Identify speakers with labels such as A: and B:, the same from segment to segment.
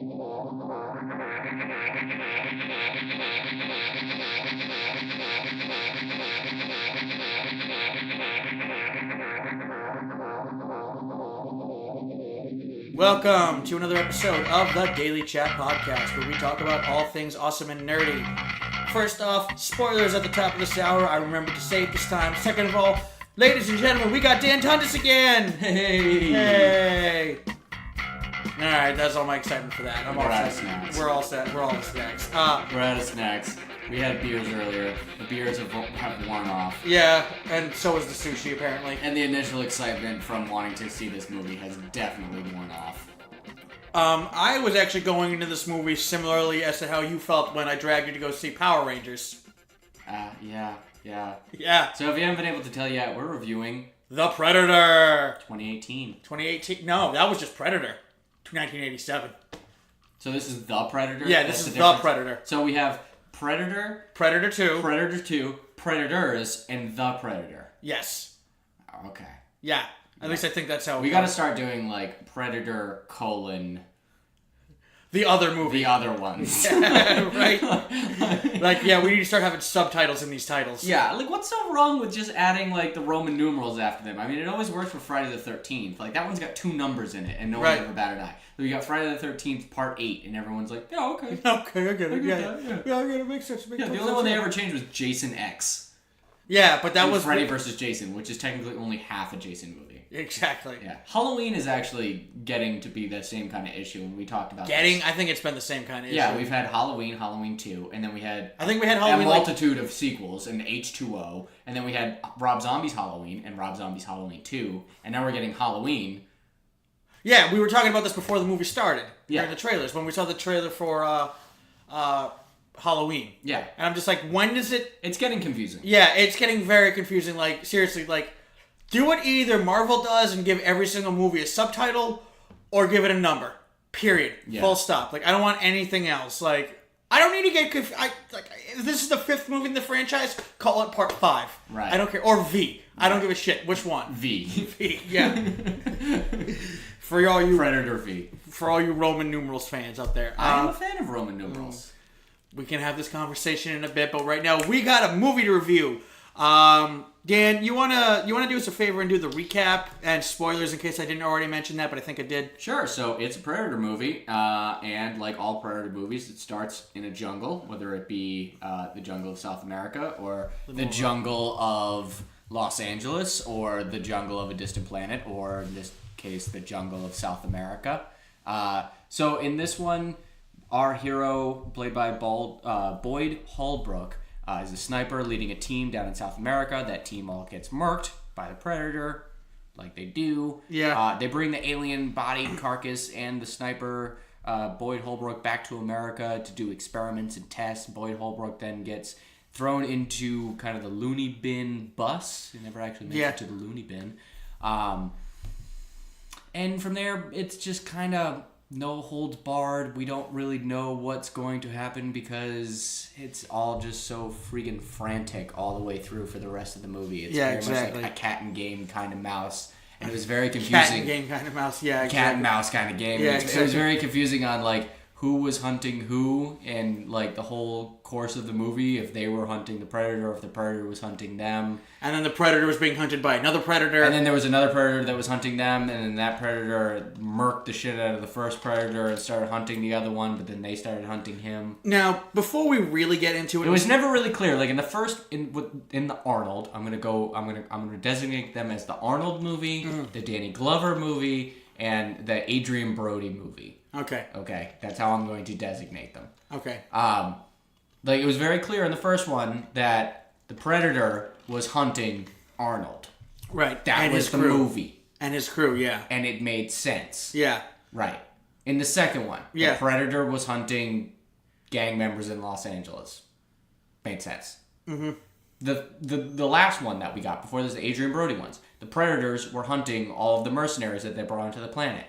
A: Welcome to another episode of the Daily Chat Podcast, where we talk about all things awesome and nerdy. First off, spoilers at the top of this hour. I remembered to say it this time. Second of all, ladies and gentlemen, we got Dan Tundis again. Hey. All right, that's all my excitement for that.
B: We're out of snacks.
A: We're all set. We're all out of snacks.
B: We're out of snacks. We had beers earlier. The beers have worn off.
A: Yeah, and so is the sushi, apparently.
B: And the initial excitement from wanting to see this movie has definitely worn off.
A: I was actually going into this movie similarly as to how you felt when I dragged you to go see Power Rangers.
B: Yeah.
A: Yeah.
B: So if you haven't been able to tell yet, we're reviewing
A: The Predator.
B: 2018.
A: 2018? No, that was just Predator. 1987.
B: So this is The Predator?
A: Yeah, this is The Predator.
B: So we have Predator,
A: Predator 2,
B: Predator 2, Predators, and The Predator.
A: Yes.
B: Okay.
A: Yeah. At least I think that's how
B: we got to start doing like Predator :
A: the other movie.
B: The other ones.
A: Yeah, right? Like, yeah, we need to start having subtitles in these titles.
B: Yeah, like what's so wrong with just adding like the Roman numerals after them? I mean, it always works for Friday the 13th. Like that one's got 2 numbers in it and no one ever batted an eye. So you got Friday the 13th part 8 and everyone's like, yeah, okay.
A: Okay, I get it. Yeah, I get it. Makes sense.
B: The only one they ever changed was Jason X.
A: Yeah, but that was
B: Freddy vs. Jason, which is technically only half a Jason movie.
A: Exactly.
B: Yeah. Halloween is actually getting to be the same kind of issue when we talked about
A: this. I think it's been the same kind of issue.
B: Yeah, we've had Halloween 2, and then we had
A: Halloween,
B: a multitude of sequels, and H2O, and then we had Rob Zombie's Halloween and Rob Zombie's Halloween 2, and now we're getting Halloween.
A: Yeah, we were talking about this before the movie started.
B: Yeah.
A: During the trailers, when we saw the trailer for Halloween.
B: Yeah.
A: And I'm just like, when does it...
B: It's getting confusing.
A: Yeah, it's getting very confusing. Like, seriously, like, do what either Marvel does and give every single movie a subtitle, or give it a number. Period. Yeah. Full stop. Like, I don't want anything else. Like, I don't need to get confused. If this is the 5th movie in the franchise, call it Part 5. Right. I don't care. Or V. Right. I don't give a shit. Which one?
B: V.
A: V, yeah. For all you...
B: Predator V.
A: For all you Roman numerals fans out there.
B: I'm a fan of Roman numerals.
A: We can have this conversation in a bit, but right now we got a movie to review. Dan, you wanna do us a favor and do the recap and spoilers in case I didn't already mention that, but I think I did.
B: Sure. So it's a Predator movie, and like all Predator movies, it starts in a jungle, whether it be the jungle of South America or the jungle of Los Angeles or the jungle of a distant planet, or in this case, the jungle of South America. So in this one, our hero, played by Boyd Holbrook, is a sniper leading a team down in South America. That team all gets murked by the Predator, like they do.
A: Yeah.
B: They bring the alien body carcass and the sniper, Boyd Holbrook, back to America to do experiments and tests. Boyd Holbrook then gets thrown into kind of the loony bin bus. He never actually makes it to the loony bin. And from there, it's just kind of no holds barred. We don't really know what's going to happen because it's all just so freaking frantic all the way through for the rest of the movie. It's very much like a cat and game kind of mouse. And it was very confusing.
A: Cat and game kind of mouse, yeah. Exactly.
B: Cat and mouse kind of game.
A: Yeah,
B: It was very confusing on like who was hunting who and like the whole course of the movie, if they were hunting the Predator, if the Predator was hunting them.
A: And then the Predator was being hunted by another Predator.
B: And then there was another Predator that was hunting them, and then that Predator murked the shit out of the first Predator and started hunting the other one, but then they started hunting him.
A: Now, before we really get into it...
B: It was never really clear. Like in the first, in the Arnold, I'm gonna designate them as the Arnold movie, the Danny Glover movie, and the Adrian Brody movie. Okay, that's how I'm going to designate them.
A: Okay.
B: Like it was very clear in the first one that the Predator was hunting Arnold.
A: Right.
B: That was the movie.
A: And his crew, yeah.
B: And it made sense.
A: Yeah.
B: Right. In the second one, the Predator was hunting gang members in Los Angeles. Made sense. Mm-hmm. The last one that we got before this, the Adrian Brody ones, the Predators were hunting all of the mercenaries that they brought onto the planet.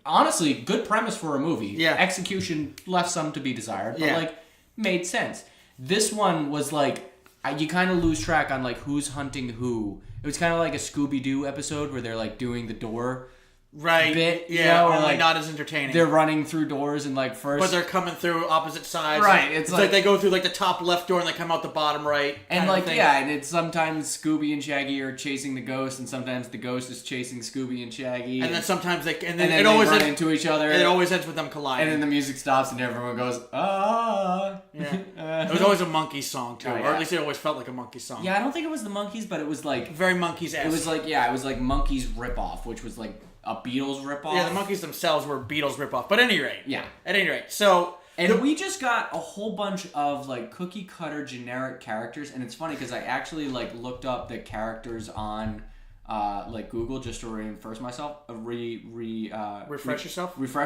B: Honestly, good premise for a movie.
A: Yeah.
B: Execution left some to be desired, but made sense. This one was like, you kind of lose track on like who's hunting who. It was kind of like a Scooby-Doo episode where they're like doing the door
A: right
B: bit,
A: yeah,
B: or
A: only
B: like
A: not as entertaining.
B: They're running through doors and like first,
A: but they're coming through opposite sides.
B: Right,
A: it's like they go through like the top left door and they come out the bottom right.
B: And like and it's sometimes Scooby and Shaggy are chasing the ghost, and sometimes the ghost is chasing Scooby and Shaggy.
A: And then sometimes then
B: it always run into each other.
A: And it always ends with them colliding.
B: And then the music stops and everyone goes, ah.
A: Yeah. It was always a monkey song too,
B: Oh, yeah.
A: or at least it always felt like a monkey song.
B: Yeah, I don't think it was the Monkees, but it was like
A: very Monkees-esque.
B: It was like it was like Monkees ripoff, which was like a Beatles ripoff.
A: Yeah, the Monkees themselves were Beatles ripoff. But at any rate.
B: Yeah.
A: At any rate. So
B: and we just got a whole bunch of like cookie cutter generic characters, and it's funny because I actually like looked up the characters on like Google just to refresh myself. Refresh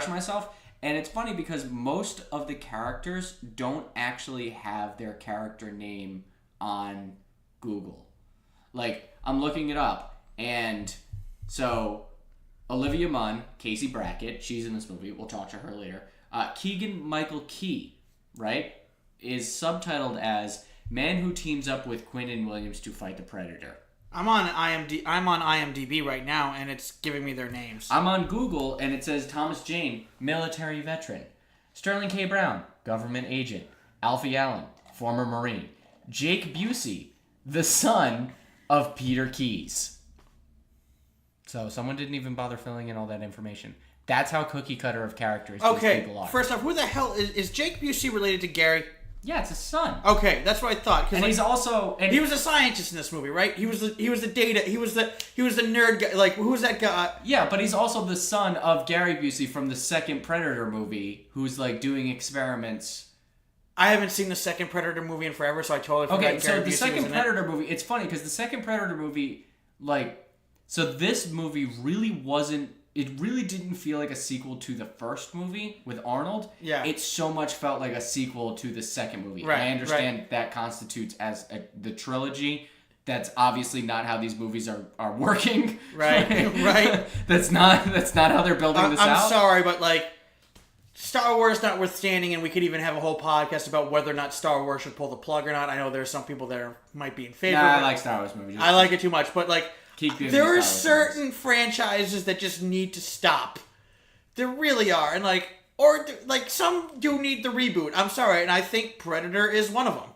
B: myself. And it's funny because most of the characters don't actually have their character name on Google. Like, I'm looking it up, and so Olivia Munn, Casey Brackett, she's in this movie. We'll talk to her later. Keegan-Michael Key, right, is subtitled as Man Who Teams Up with Quinnen Williams to Fight the Predator.
A: I'm on IMDb right now, and it's giving me their names.
B: I'm on Google, and it says Thomas Jane, military veteran. Sterling K. Brown, government agent. Alfie Allen, former Marine. Jake Busey, the son of Peter Keyes. So someone didn't even bother filling in all that information. That's how cookie cutter of characters these people are.
A: First off, who the hell is Jake Busey related to Gary?
B: Yeah, it's his son.
A: Okay, that's what I thought.
B: And he's also
A: he was a scientist in this movie, right? He was the nerd guy. Like, who was that guy?
B: Yeah, but he's also the son of Gary Busey from the second Predator movie, who's like doing experiments.
A: I haven't seen the second Predator movie in forever, so I totally forgot.
B: Okay, so the second Predator movie, it's funny because the second Predator movie, so this movie really wasn't. It really didn't feel like a sequel to the first movie with Arnold.
A: Yeah.
B: It so much felt like a sequel to the second movie.
A: Right,
B: I understand that constitutes as the trilogy. That's obviously not how these movies are working.
A: Right, right.
B: That's not how they're building this out.
A: I'm sorry, but Star Wars notwithstanding, and we could even have a whole podcast about whether or not Star Wars should pull the plug or not. I know there's some people that might be in favor.
B: Nah, I like Star Wars movies.
A: I like it too much, but there are certain franchises that just need to stop. There really are, and some do need the reboot. I'm sorry, and I think Predator is one of them.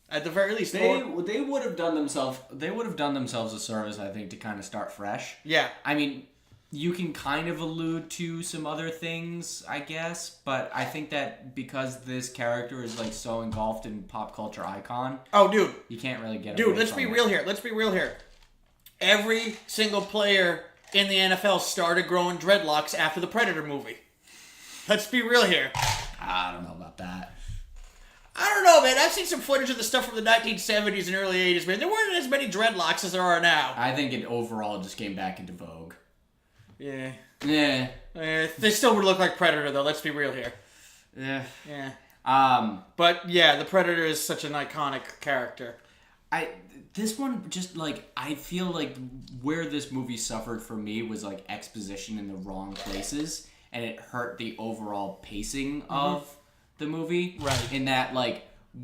A: At the very least,
B: they would have done themselves a service, I think, to kind of start fresh.
A: Yeah,
B: I mean, you can kind of allude to some other things, I guess, but I think that because this character is so engulfed in pop culture icon.
A: Oh, dude,
B: you can't really get.
A: Dude, let's be real here. Every single player in the NFL started growing dreadlocks after the Predator movie. Let's be real here.
B: I don't know about that.
A: I don't know, man. I've seen some footage of the stuff from the 1970s and early 80s, man. There weren't as many dreadlocks as there are now.
B: I think it overall just came back into vogue.
A: Yeah.
B: Yeah.
A: They still would look like Predator, though. Let's be real here.
B: Yeah.
A: Yeah. But, yeah, the Predator is such an iconic character.
B: This one just I feel like where this movie suffered for me was exposition in the wrong places, and it hurt the overall pacing of the movie.
A: Right.
B: In that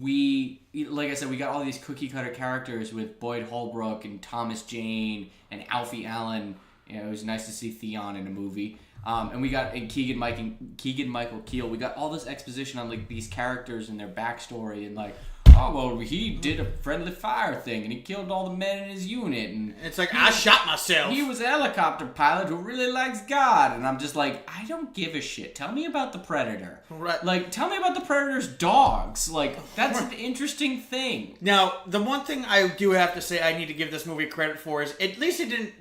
B: we I said, we got all these cookie cutter characters with Boyd Holbrook and Thomas Jane and Alfie Allen. It was nice to see Theon in a movie. And we got Keegan-Michael Key. We got all this exposition on these characters and their backstory and oh, well, he did a friendly fire thing, and he killed all the men in his unit, and
A: it's I shot myself.
B: He was a helicopter pilot who really likes God, and I'm just I don't give a shit. Tell me about the Predator.
A: Right.
B: Tell me about the Predator's dogs. That's an interesting thing.
A: Now, the one thing I do have to say I need to give this movie credit for is at least it didn't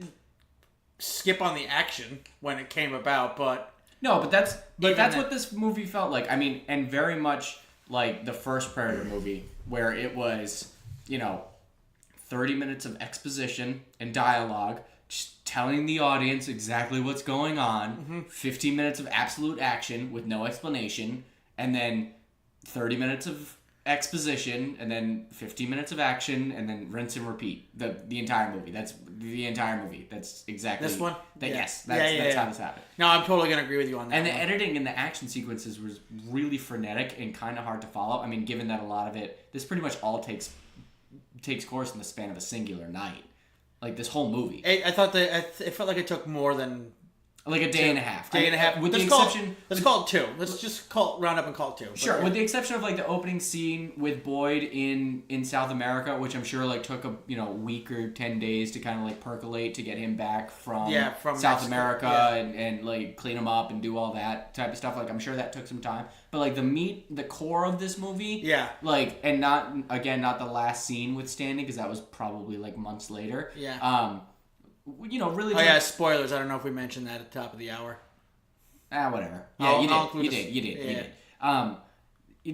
A: skip on the action when it came about, but...
B: No, but that's what this movie felt like. I mean, and very much the first Predator movie, where it was, 30 minutes of exposition and dialogue, just telling the audience exactly what's going on, 15 minutes of absolute action with no explanation, and then 30 minutes of exposition, and then 15 minutes of action, and then rinse and repeat. The entire movie. That's the entire movie. That's exactly...
A: This one?
B: Yes, that's how this happened.
A: No, I'm totally going to agree with you on that.
B: And the editing and the action sequences was really frenetic and kind of hard to follow. I mean, given that a lot of it... This pretty much all takes course in the span of a singular night. This whole movie.
A: I thought that... It felt like it took more than
B: Like a day and a half.
A: Day and a half.
B: With the
A: exception... Let's call it 2. Let's just round up and call it 2.
B: Sure, with the exception of, like, the opening scene with Boyd in South America, which I'm sure, like, took a week or 10 days to kind of, like, percolate to get him back from South Mexico, America and, like, clean him up and do all that type of stuff. Like, I'm sure that took some time. But, like, the core of this movie...
A: Yeah.
B: Like, and not the last scene withstanding, because that was probably, like, months later.
A: Yeah.
B: Really...
A: Oh, yeah, spoilers. I don't know if we mentioned that at the top of the hour.
B: Whatever. Yeah, you did.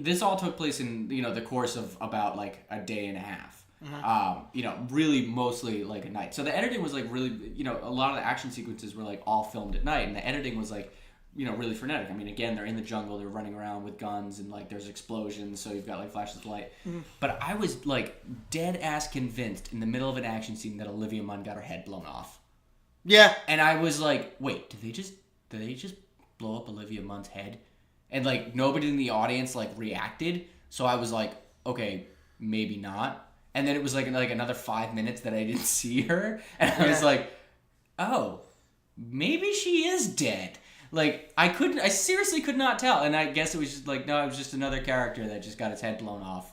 B: This all took place in, the course of about, like, a day and a half. Mm-hmm. Really mostly, like, a night. So the editing was, like, really, a lot of the action sequences were, like, all filmed at night, and the editing was, like, really frenetic. I mean, again, they're in the jungle, they're running around with guns, and, like, there's explosions, so you've got, like, flashes of light. Mm. But I was, like, dead-ass convinced in the middle of an action scene that Olivia Munn got her head blown off.
A: Yeah.
B: And I was like, wait, did they just blow up Olivia Munn's head? And, like, nobody in the audience, like, reacted, so I was like, okay, maybe not. And then it was, like another 5 minutes that I didn't see her, and I was like, oh, maybe she is dead. Like, I seriously could not tell. And I guess it was just like, no, it was just another character that just got its head blown off.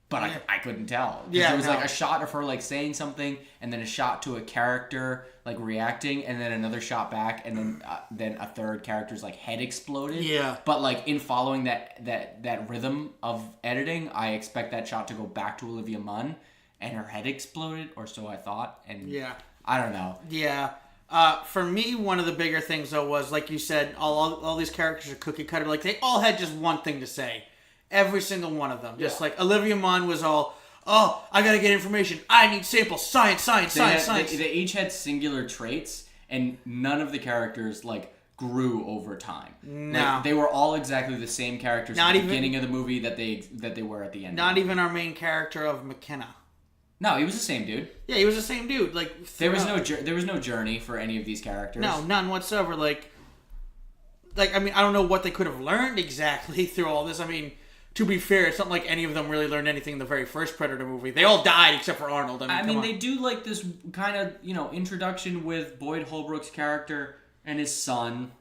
B: But I couldn't tell. Yeah, there was like a shot of her like saying something, and then a shot to a character like reacting, and then another shot back, and then a third character's like head exploded.
A: Yeah.
B: But like in following that rhythm of editing, I expect that shot to go back to Olivia Munn, and her head exploded, or so I thought. And I don't know.
A: Yeah. For me, one of the bigger things, though, was, like you said, all these characters are cookie cutter. Like, they all had just one thing to say. Every single one of them. Yeah. Just like, Olivia Munn was all, oh, I gotta get information. I need samples. Science.
B: They each had singular traits, and none of the characters, like, grew over time.
A: No.
B: Like, they were all exactly the same characters at the beginning of the movie that they were at the end.
A: Not even our main character of McKenna.
B: No, he was the same dude.
A: Yeah, he was the same dude. Like
B: there was no journey for any of these characters.
A: No, none whatsoever. Like I mean, I don't know what they could have learned exactly through all this. I mean, to be fair, it's not like any of them really learned anything in the very first Predator movie. They all died except for Arnold.
B: I mean they do like this kind of introduction with Boyd Holbrook's character and his son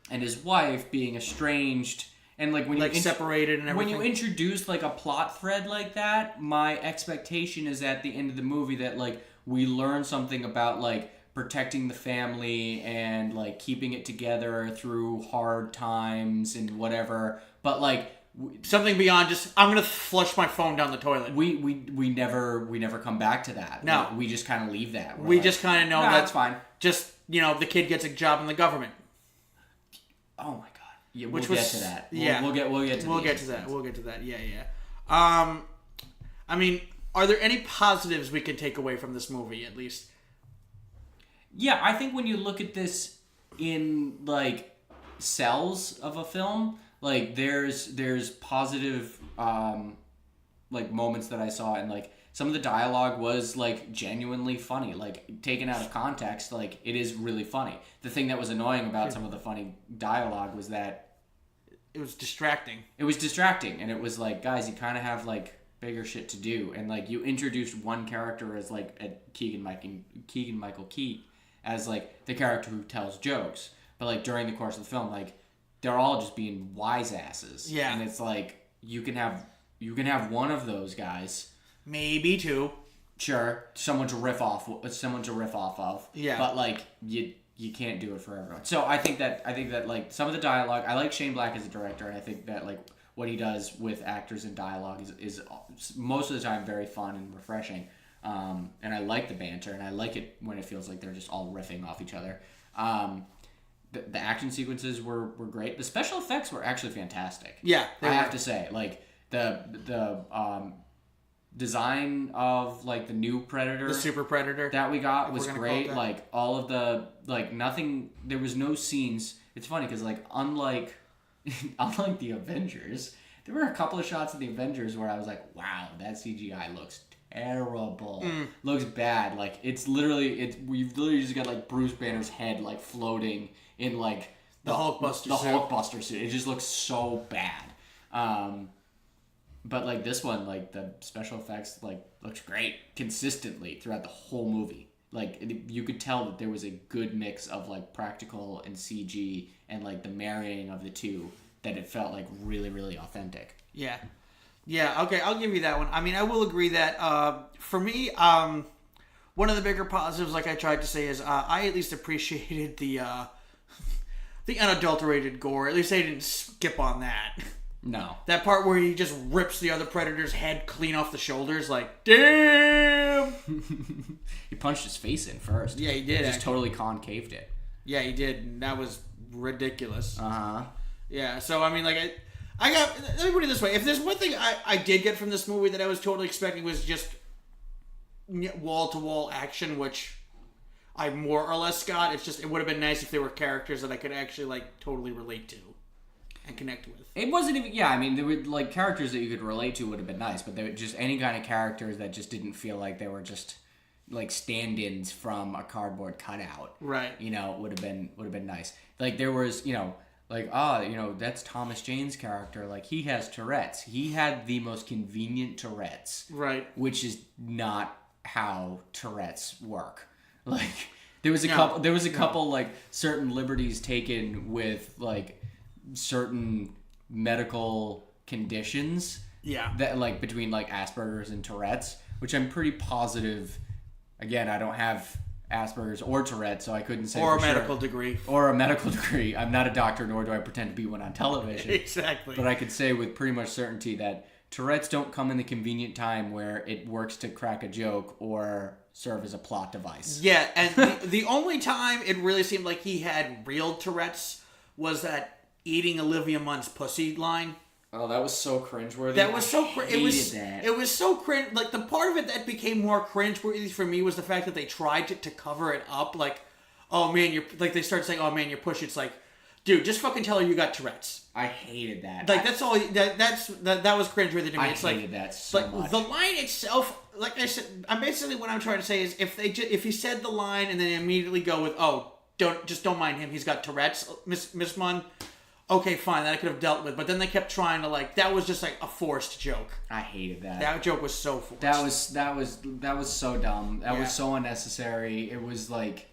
B: and his wife being estranged. And like when you
A: separated and everything.
B: When you introduce like a plot thread like that, my expectation is at the end of the movie that like we learn something about like protecting the family and like keeping it together through hard times and whatever. But like
A: something beyond just I'm gonna flush my phone down the toilet.
B: We never come back to that.
A: No,
B: we just kind of leave that.
A: We just kind of know that's
B: fine.
A: Just the kid gets a job in the government.
B: Oh my god. Yeah, we'll get to that. We'll get to
A: that. Yeah. I mean, are there any positives we can take away from this movie, at least?
B: Yeah, I think when you look at this in, like, cells of a film, like, there's positive, like, moments that I saw, and, like, some of the dialogue was, like, genuinely funny. Like, taken out of context, like, it is really funny. The thing that was annoying about some of the funny dialogue was that
A: it was distracting.
B: It was distracting, and it was like, guys, you kind of have, like, bigger shit to do. And, like, you introduced one character as, like, Keegan-Michael Key as, like, the character who tells jokes. But, like, during the course of the film, like, they're all just being wise asses.
A: Yeah.
B: And it's like, you can have one of those guys.
A: Maybe two.
B: Sure, someone to riff off of.
A: Yeah.
B: But like you can't do it for everyone. So I think that like some of the dialogue, I like Shane Black as a director, and I think that like what he does with actors and dialogue is most of the time very fun and refreshing. And I like the banter, and I like it when it feels like they're just all riffing off each other. The action sequences were great. The special effects were actually fantastic.
A: Yeah,
B: I have to say, like the design of like the new Predator,
A: the Super Predator
B: that we got was great. Like all of the nothing. There was no scenes. It's funny because like unlike the Avengers, there were a couple of shots of the Avengers where I was like, wow, that CGI looks terrible. Looks bad. Like we've literally just got like Bruce Banner's head like floating in like
A: the
B: Hulkbuster suit. It just looks so bad. But like this one, like the special effects like looks great consistently throughout the whole movie. like you could tell that there was a good mix of like practical and CG and like the marrying of the two, that it felt like really, really authentic.
A: Yeah. Yeah, okay, I'll give you that one. I mean, I will agree that for me, one of the bigger positives, like I tried to say, is I at least appreciated the unadulterated gore. At least they didn't skip on that.
B: No.
A: That part where he just rips the other Predator's head clean off the shoulders, like, damn!
B: He punched his face in first.
A: Yeah, he did.
B: He just totally concaved it.
A: Yeah, he did. And that was ridiculous.
B: Uh-huh.
A: Yeah, so, I mean, like, I got... Let me put it this way. If there's one thing I did get from this movie that I was totally expecting was just wall-to-wall action, which I more or less got. It's just, it would have been nice if there were characters that I could actually, like, totally relate to and connect with.
B: It wasn't even... Yeah, I mean, there were, like, characters that you could relate to would have been nice, but they were just any kind of characters that just didn't feel like they were just, like, stand-ins from a cardboard cutout.
A: Right.
B: You know, would have been nice. Like, there was, you know... Like, that's Thomas Jane's character. Like, he has Tourette's. He had the most convenient Tourette's.
A: Right.
B: Which is not how Tourette's work. Like, there was a couple, like, certain liberties taken with, like, certain medical conditions.
A: Yeah.
B: That, like, between, like, Asperger's and Tourette's, which I'm pretty positive, again, I don't have Asperger's or Tourette's, so I couldn't say
A: or
B: for
A: a medical
B: sure.
A: degree.
B: Or a medical degree. I'm not a doctor, nor do I pretend to be one on television.
A: Exactly.
B: But I could say with pretty much certainty that Tourette's don't come in the convenient time where it works to crack a joke or serve as a plot device.
A: Yeah, and the only time it really seemed like he had real Tourette's was that eating Olivia Munn's pussy line.
B: Oh, that was so cringeworthy.
A: That was so cringe.
B: That.
A: It was so cringe. Like, the part of it that became more cringeworthy for me was the fact that they tried to cover it up. Like, oh man, you're like, they start saying, oh man, you're pushy. It's like, dude, just fucking tell her you got Tourette's.
B: I hated that.
A: Like, that's all. That was cringeworthy to me. It's
B: hated that so much.
A: The line itself, like I said, what I'm trying to say is if he said the line and then immediately go with, oh, don't mind him, he's got Tourette's, Miss Munn. Okay, fine, that I could have dealt with. But then they kept trying to, like, that was just like a forced joke.
B: I hated that.
A: That joke was so forced.
B: That was so dumb. That was so unnecessary. It was like,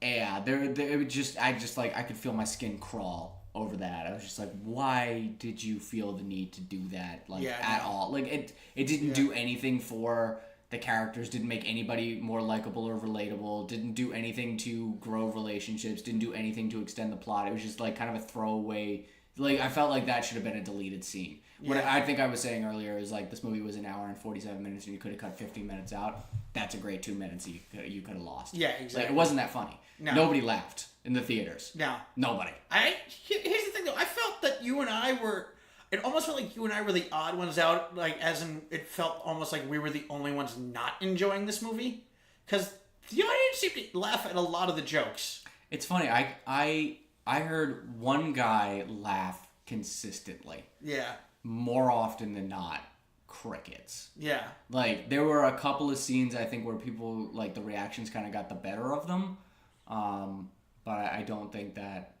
B: yeah, it would just, I could feel my skin crawl over that. I was just like, why did you feel the need to do that, at all? Like, it didn't do anything for the characters, didn't make anybody more likable or relatable, didn't do anything to grow relationships, didn't do anything to extend the plot. It was just like kind of a throwaway. Like, I felt like that should have been a deleted scene. Yeah. What I think I was saying earlier is like, this movie was an hour and 47 minutes and you could have cut 15 minutes out. That's a great 2 minutes you could have lost.
A: Yeah, exactly.
B: Like, it wasn't that funny. No. Nobody laughed in the theaters.
A: No.
B: Nobody.
A: Here's the thing though. I felt that you and I were... It almost felt like you and I were the odd ones out, like, as in, it felt almost like we were the only ones not enjoying this movie. Because the audience seemed to laugh at a lot of the jokes.
B: It's funny, I heard one guy laugh consistently.
A: Yeah.
B: More often than not, crickets.
A: Yeah.
B: Like, there were a couple of scenes, I think, where people, like, the reactions kind of got the better of them. But I don't think that...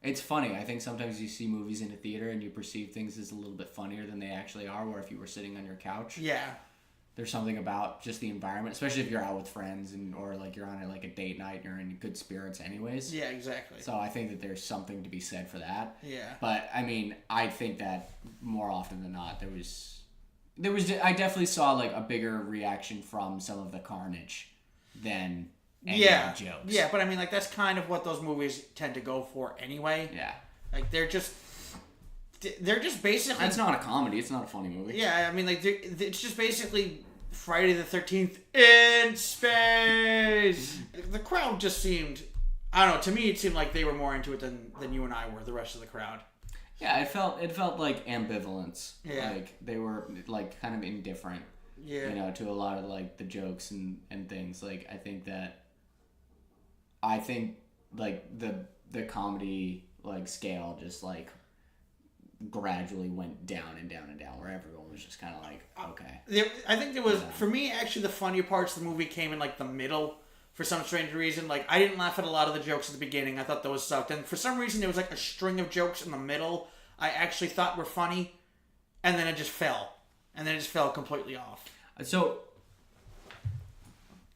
B: It's funny. I think sometimes you see movies in a theater and you perceive things as a little bit funnier than they actually are, or if you were sitting on your couch.
A: Yeah.
B: There's something about just the environment, especially if you're out with friends or like you're on a date night and you're in good spirits anyways.
A: Yeah, exactly.
B: So I think that there's something to be said for that.
A: Yeah.
B: But I mean, I think that more often than not, I definitely saw like a bigger reaction from some of the carnage than jokes.
A: Yeah, but I mean, like, that's kind of what those movies tend to go for anyway.
B: Yeah.
A: Like, they're just basically...
B: It's not a comedy. It's not a funny movie.
A: Yeah, I mean, like, it's just basically Friday the 13th in space. The crowd just seemed... I don't know, to me it seemed like they were more into it than you and I were, the rest of the crowd.
B: Yeah, it felt like ambivalence.
A: Yeah.
B: Like, they were, like, kind of indifferent.
A: Yeah.
B: You know, to a lot of, like, the jokes and things. Like, I think, like, the comedy, like, scale just, like, gradually went down and down and down, where everyone was just kind of like, okay.
A: I think there was, for me, actually, the funnier parts of the movie came in, like, the middle, for some strange reason. Like, I didn't laugh at a lot of the jokes at the beginning. I thought those sucked. And for some reason, there was, like, a string of jokes in the middle I actually thought were funny, and then it just fell. And then it just fell completely off.
B: So,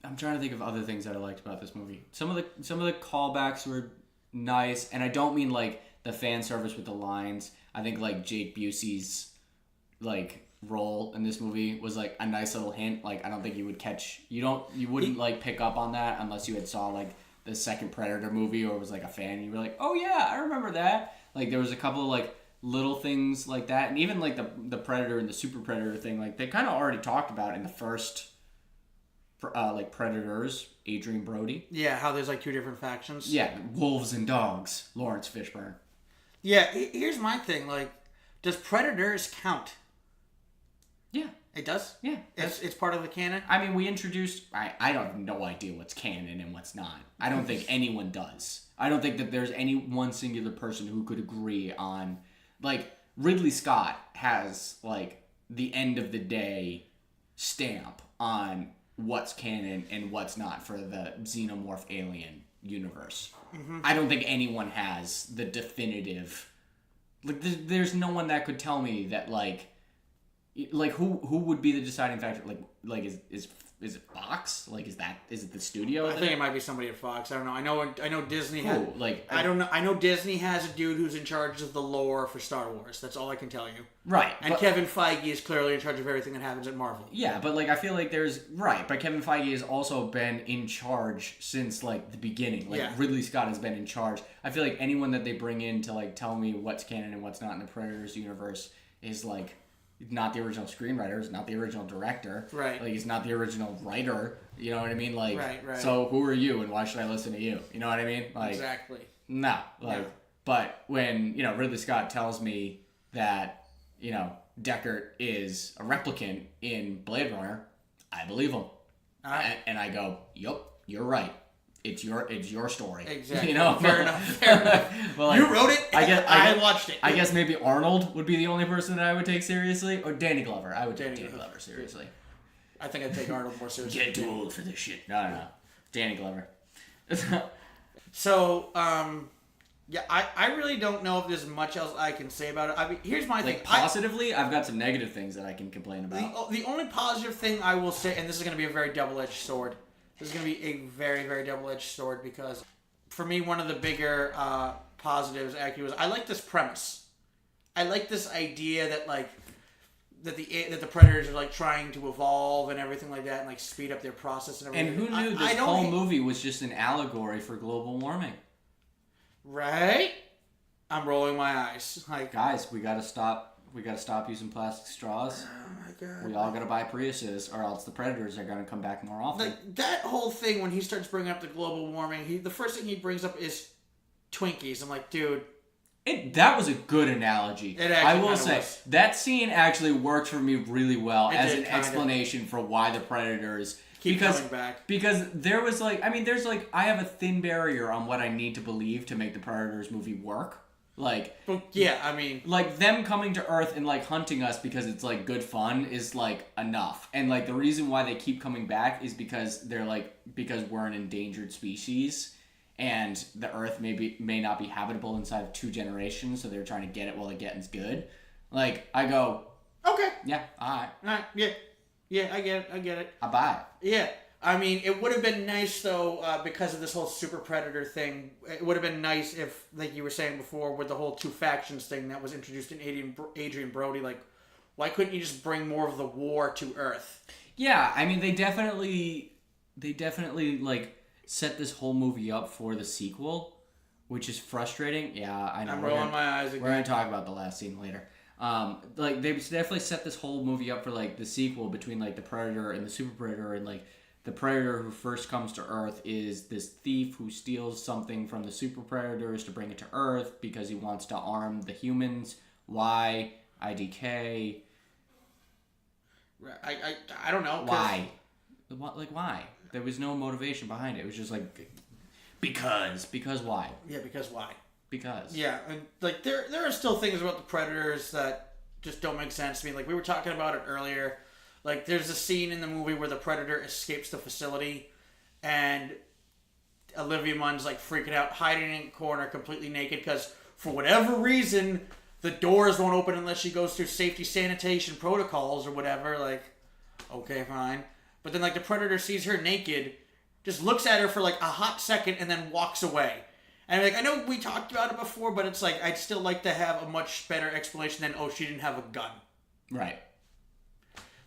B: I'm trying to think of other things that I liked about this movie. Some of the callbacks were nice, and I don't mean like the fan service with the lines. I think like Jake Busey's like role in this movie was like a nice little hint. Like I don't think you wouldn't like pick up on that unless you had saw like the second Predator movie or was like a fan and you were like, oh yeah, I remember that. Like there was a couple of like little things like that, and even like the Predator and the Super Predator thing, like they kind of already talked about in the first like Predators, Adrian Brody.
A: Yeah, how there's like two different factions.
B: Yeah, wolves and dogs, Lawrence Fishburne.
A: Yeah, here's my thing, like, does Predators count?
B: Yeah.
A: It does?
B: Yeah.
A: It's part of the canon?
B: I mean, we introduced... I have no idea what's canon and what's not. I don't think anyone does. I don't think that there's any one singular person who could agree on... Like, Ridley Scott has, like, the end of the day stamp on what's canon and what's not for the xenomorph alien universe. Mm-hmm. I don't think anyone has the definitive... Like, there's no one that could tell me that, like who would be the deciding factor? Like is it Fox? Like is it the studio?
A: I think it might be somebody at Fox. I don't know. I know Disney has.
B: I
A: don't know. I know Disney has a dude who's in charge of the lore for Star Wars. That's all I can tell you.
B: Right.
A: And Kevin Feige is clearly in charge of everything that happens at Marvel.
B: Yeah, but like I feel like there's but Kevin Feige has also been in charge since like the beginning. Like Ridley Scott has been in charge. I feel like anyone that they bring in to like tell me what's canon and what's not in the Predators universe is like not the original screenwriter, is not the original director.
A: Right.
B: Like, he's not the original writer. You know what I mean? Like,
A: right.
B: So who are you and why should I listen to you? You know what I mean? Like,
A: exactly.
B: No. But when, Ridley Scott tells me that, Deckard is a replicant in Blade Runner, I believe him. And I go, yup, you're right. It's your story.
A: Exactly. Fair enough.
B: Well,
A: you wrote it. I watched it.
B: I guess maybe Arnold would be the only person that I would take seriously, or Danny Glover. I would take Danny Glover seriously.
A: I think I'd take Arnold more seriously.
B: Get too old for this shit. No. Danny Glover.
A: So, I really don't know if there's much else I can say about it. I mean, here's my thing.
B: Positively, I've got some negative things that I can complain about.
A: The only positive thing I will say, and this is going to be a very double-edged sword. This is going to be a very, very double-edged sword because, for me, one of the bigger positives actually was I like this premise. I like this idea that that the Predators are like trying to evolve and everything like that and like speed up their process and everything.
B: And who knew this whole movie was just an allegory for global warming?
A: Right? I'm rolling my eyes. Like,
B: guys, we gotta stop using plastic straws.
A: Oh my god.
B: We all gotta buy Priuses, or else the Predators are gonna come back more often.
A: Like, that whole thing when he starts bringing up the global warming, the first thing he brings up is Twinkies. I'm like, dude.
B: That was a good analogy. I will say, that scene actually worked for me really well as an explanation for why the Predators
A: keep coming back.
B: Because there was I have a thin barrier on what I need to believe to make the Predators movie work. Them coming to Earth and hunting us because it's good fun is enough. And the reason why they keep coming back is because they're because we're an endangered species and the Earth may not be habitable inside of 2 generations, so they're trying to get it while the getting's good. I go,
A: okay,
B: yeah, all right,
A: yeah, I get it.
B: I buy it.
A: Yeah. I mean, it would have been nice, though, because of this whole Super Predator thing, it would have been nice if, like you were saying before, with the whole 2 factions thing that was introduced in Adrian Brody, why couldn't you just bring more of the war to Earth?
B: Yeah, I mean, they definitely, set this whole movie up for the sequel, which is frustrating. Yeah, I know.
A: I'm rolling my eyes again.
B: We're going to talk about the last scene later. They definitely set this whole movie up for, the sequel between, the Predator and the Super Predator, and, the Predator who first comes to Earth is this thief who steals something from the Super Predators to bring it to Earth because he wants to arm the humans. Why? IDK.
A: I don't know.
B: Why? Why? There was no motivation behind it. It was just because. Because why?
A: Yeah, because why?
B: Because.
A: Yeah, and there are still things about the Predators that just don't make sense to me. We were talking about it earlier. There's a scene in the movie where the Predator escapes the facility, and Olivia Munn's freaking out, hiding in a corner, completely naked, because for whatever reason, the doors won't open unless she goes through safety sanitation protocols or whatever. Okay, fine. But then, like, the predator sees her naked, just looks at her for, like, a hot second, and then walks away. And, like, I know we talked about it before, but it's like, I'd still like to have a much better explanation than, oh, she didn't have a gun.
B: Right.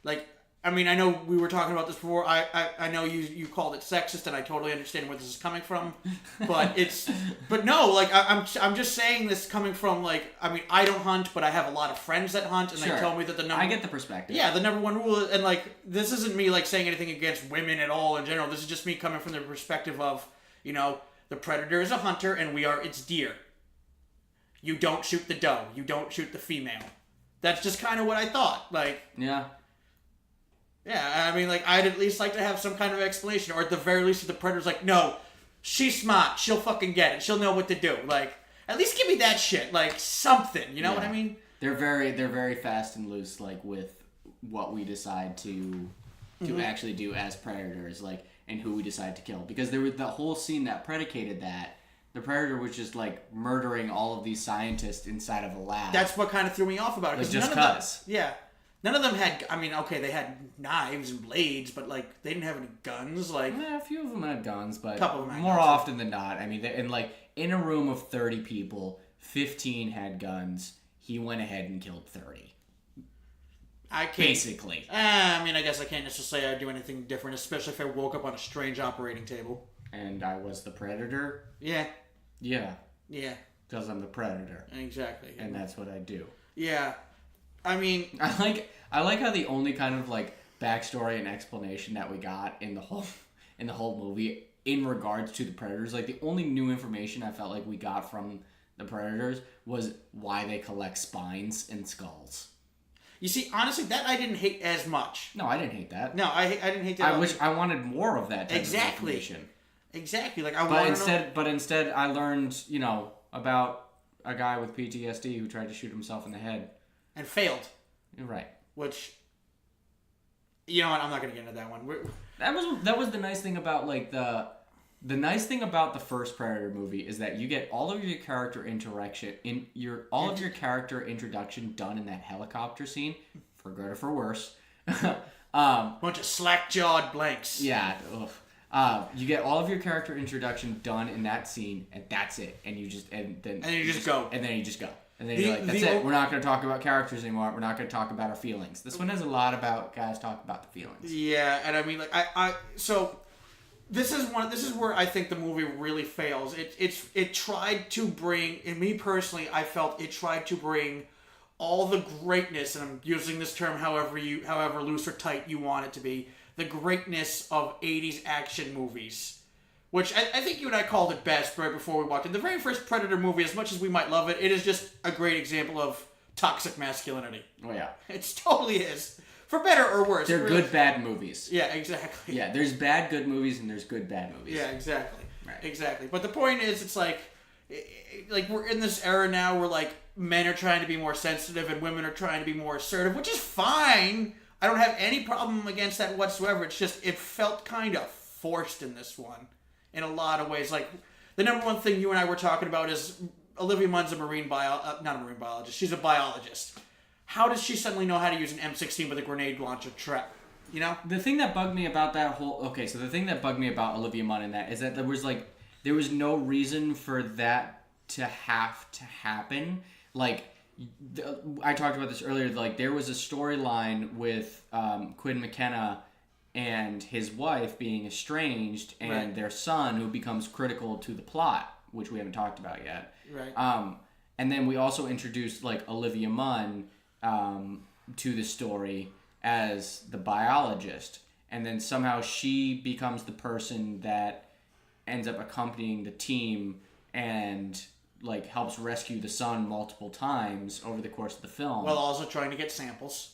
A: Like, I mean, I know we were talking about this before. I know you called it sexist, and I totally understand where this is coming from. But but no, like, I'm just saying this coming from, like, I mean, I don't hunt, but I have a lot of friends that hunt, and they tell me that the number...
B: I get the perspective.
A: Yeah, the number one rule, and, like, this isn't me, like, saying anything against women at all in general. This is just me coming from the perspective of, you know, the predator is a hunter, and we are its deer. You don't shoot the doe. You don't shoot the female. That's just kind of what I thought. Like...
B: Yeah.
A: Yeah, I mean, like, I'd at least like to have some kind of explanation, or at the very least, if the predator's like, no, she's smart, she'll fucking get it, she'll know what to do. Like, at least give me that shit, like, something, you know what I mean?
B: They're very fast and loose, like, with what we decide to actually do as predators, like, and who we decide to kill. Because there was the whole scene that predicated that. The predator was just, like, murdering all of these scientists inside of a lab.
A: That's what kind of threw me off about it.
B: Like, just cuz.
A: Yeah. None of them had, I mean, okay, they had knives and blades, but, like, they didn't have any guns, like...
B: Yeah, a few of them had guns, but
A: couple of them
B: more often than not. I mean, in a room of 30 people, 15 had guns. He went ahead and killed 30.
A: I can't...
B: Basically.
A: I mean, I guess I can't necessarily say I'd do anything different, especially if I woke up on a strange operating table.
B: And I was the predator?
A: Yeah.
B: Yeah.
A: Yeah.
B: Because I'm the predator.
A: Exactly.
B: And that's what I do.
A: Yeah. I mean...
B: I like how the only kind of, like, backstory and explanation that we got in the whole movie in regards to the predators, like, the only new information I felt like we got from the predators was why they collect spines and skulls.
A: You see, honestly, that I didn't hate as much.
B: No, I didn't hate that.
A: No, I didn't hate that.
B: I wanted more of that type of information.
A: Exactly. Like,
B: But instead, I learned, you know, about a guy with PTSD who tried to shoot himself in the head.
A: And failed.
B: You're right.
A: Which, you know what? I'm not gonna get into that one.
B: That was the nice thing about, like, the nice thing about the first Predator movie is that you get all of your character character introduction done in that helicopter scene, for good or for worse.
A: Bunch of slack-jawed blanks.
B: Yeah. You get all of your character introduction done in that scene, and that's it. And you just go. And then you just go. And then you're like, that's it. We're not going to talk about characters anymore. We're not going to talk about our feelings. This one has a lot about guys talk about the feelings.
A: Yeah, and I mean, like, so this is where I think the movie really fails. It tried to bring, and me personally, I felt it tried to bring all the greatness, and I'm using this term however loose or tight you want it to be, the greatness of 80s action movies. Which I think you and I called it best right before we walked in. The very first Predator movie, as much as we might love it, it is just a great example of toxic masculinity.
B: Oh, yeah.
A: It totally is. For better or worse.
B: They're good, bad movies.
A: Yeah, exactly.
B: Yeah, there's bad, good movies, and there's good, bad movies.
A: Yeah, exactly.
B: Right.
A: Exactly. But the point is, it's like we're in this era now where, like, men are trying to be more sensitive and women are trying to be more assertive, which is fine. I don't have any problem against that whatsoever. It's just, it felt kind of forced in this one. In a lot of ways. Like, the number one thing you and I were talking about is Olivia Munn's not a marine biologist. She's a biologist. How does she suddenly know how to use an M16 with a grenade launcher trap? You know?
B: The thing that bugged me about that whole... Okay, so the thing that bugged me about Olivia Munn in that is that there was no reason for that to have to happen. Like, I talked about this earlier. Like, there was a storyline with Quinn McKenna and his wife being estranged, and their son who becomes critical to the plot, which we haven't talked about yet.
A: Right.
B: And then we also introduced, like, Olivia Munn to the story as the biologist, and then somehow she becomes the person that ends up accompanying the team and, like, helps rescue the son multiple times over the course of the film.
A: While also trying to get samples.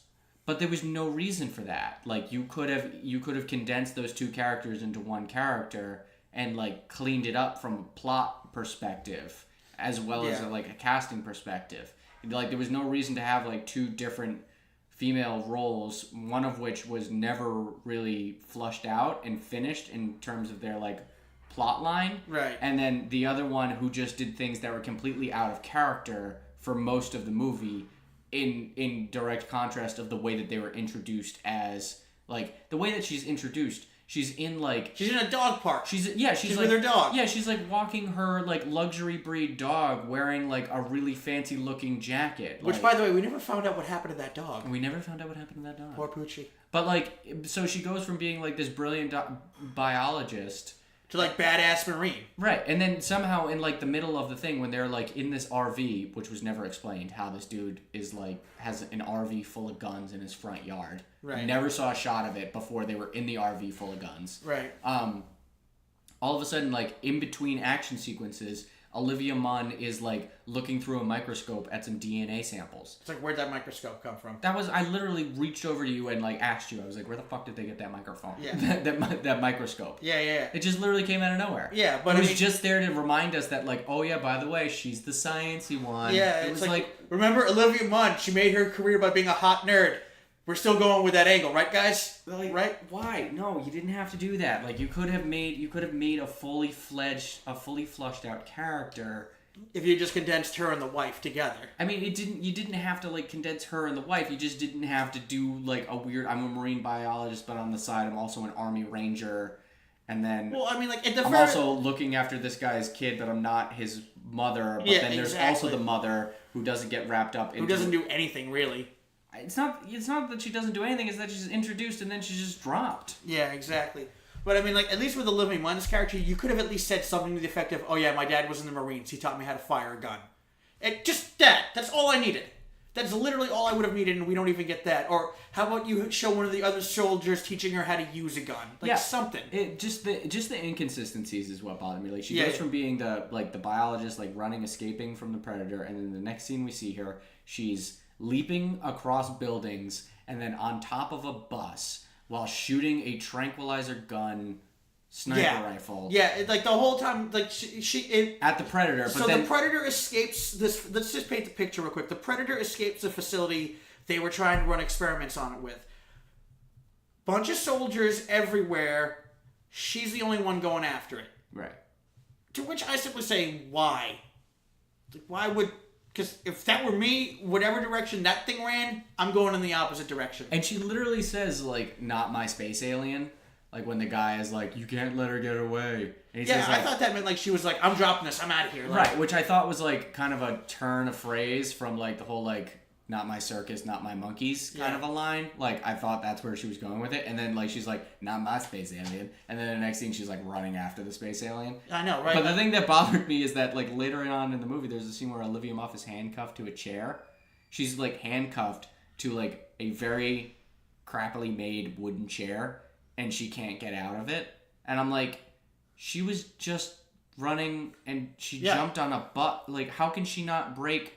B: But there was no reason for that. Like, you could have condensed those two characters into one character and, like, cleaned it up from a plot perspective as well as a casting perspective. Like, there was no reason to have, like, two different female roles, one of which was never really flushed out and finished in terms of their, like, plot line.
A: Right.
B: And then the other one who just did things that were completely out of character for most of the movie, in direct contrast of the way that they were introduced as, Like, the way that she's introduced, she's in, like...
A: She's in a dog park.
B: She's
A: like, with her dog.
B: Yeah, she's, like, walking her, like, luxury breed dog wearing, like, a really fancy-looking jacket.
A: Which, by the way, we never found out what happened to that dog.
B: We never found out what happened to that dog.
A: Poor Poochie.
B: But, like, so she goes from being, like, this brilliant biologist...
A: to, like, badass Marine.
B: Right, and then somehow in, like, the middle of the thing, when they're, like, in this RV, which was never explained, how this dude is, like, has an RV full of guns in his front yard.
A: Right.
B: Never saw a shot of it before they were in the RV full of guns.
A: Right.
B: All of a sudden, like, in between action sequences, Olivia Munn is, like, looking through a microscope at some DNA samples.
A: It's like, where'd that microscope come from?
B: I literally reached over to you and, like, asked you. I was like, where the fuck did they get that microphone?
A: Yeah.
B: that microscope.
A: Yeah.
B: It just literally came out of nowhere.
A: Yeah, but
B: it was just there to remind us that, like, oh yeah, by the way, she's the sciencey one.
A: Yeah,
B: it was like
A: remember Olivia Munn? She made her career by being a hot nerd. We're still going with that angle, right, guys?
B: Like,
A: right?
B: Why? No, you didn't have to do that. Like, you could have made a fully flushed out character.
A: If you just condensed her and the wife together.
B: I mean, you didn't have to, like, condense her and the wife. You just didn't have to do, like, a weird, I'm a marine biologist, but on the side I'm also an army ranger. And then
A: well, I mean, like,
B: I'm also looking after this guy's kid, but I'm not his mother. But then there's also the mother who doesn't get wrapped up into...
A: who doesn't do anything, really.
B: It's not that she doesn't do anything, it's that she's introduced and then she's just dropped.
A: Yeah, exactly. But I mean, like, at least with Olivia Munn's character, you could have at least said something to the effect of, oh yeah, my dad was in the Marines, he taught me how to fire a gun. Just that's all I needed. That's literally all I would have needed, and we don't even get that. Or how about you show one of the other soldiers teaching her how to use a gun? Like, something.
B: Just the inconsistencies is what bothered me. Like, she goes from being the biologist, like, running, escaping from the predator, and then the next scene we see her, she's leaping across buildings and then on top of a bus while shooting a tranquilizer gun sniper rifle.
A: Yeah, like the whole time, like
B: at the predator. But then
A: the predator escapes this. Let's just paint the picture real quick. The predator escapes the facility they were trying to run experiments on it with. Bunch of soldiers everywhere. She's the only one going after it.
B: Right.
A: To which I simply say, why? Like, why would? Because if that were me, whatever direction that thing ran, I'm going in the opposite direction.
B: And she literally says, like, not my space alien. Like, when the guy is like, you can't let her get away. And he says, like,
A: I thought that meant, like, she was like, I'm dropping this, I'm out of here. Like,
B: right, which I thought was, like, kind of a turn of phrase from, like, the whole, like, not my circus, not my monkeys kind of a line. Like, I thought that's where she was going with it. And then, like, she's like, not my space alien. And then the next scene, she's, like, running after the space alien.
A: I know, right?
B: But the thing that bothered me is that, like, later on in the movie, there's a scene where Olivia Munn is handcuffed to a chair. She's, like, handcuffed to, like, a very crappily made wooden chair. And she can't get out of it. And I'm like, she was just running and she jumped on a butt. Like, how can she not break...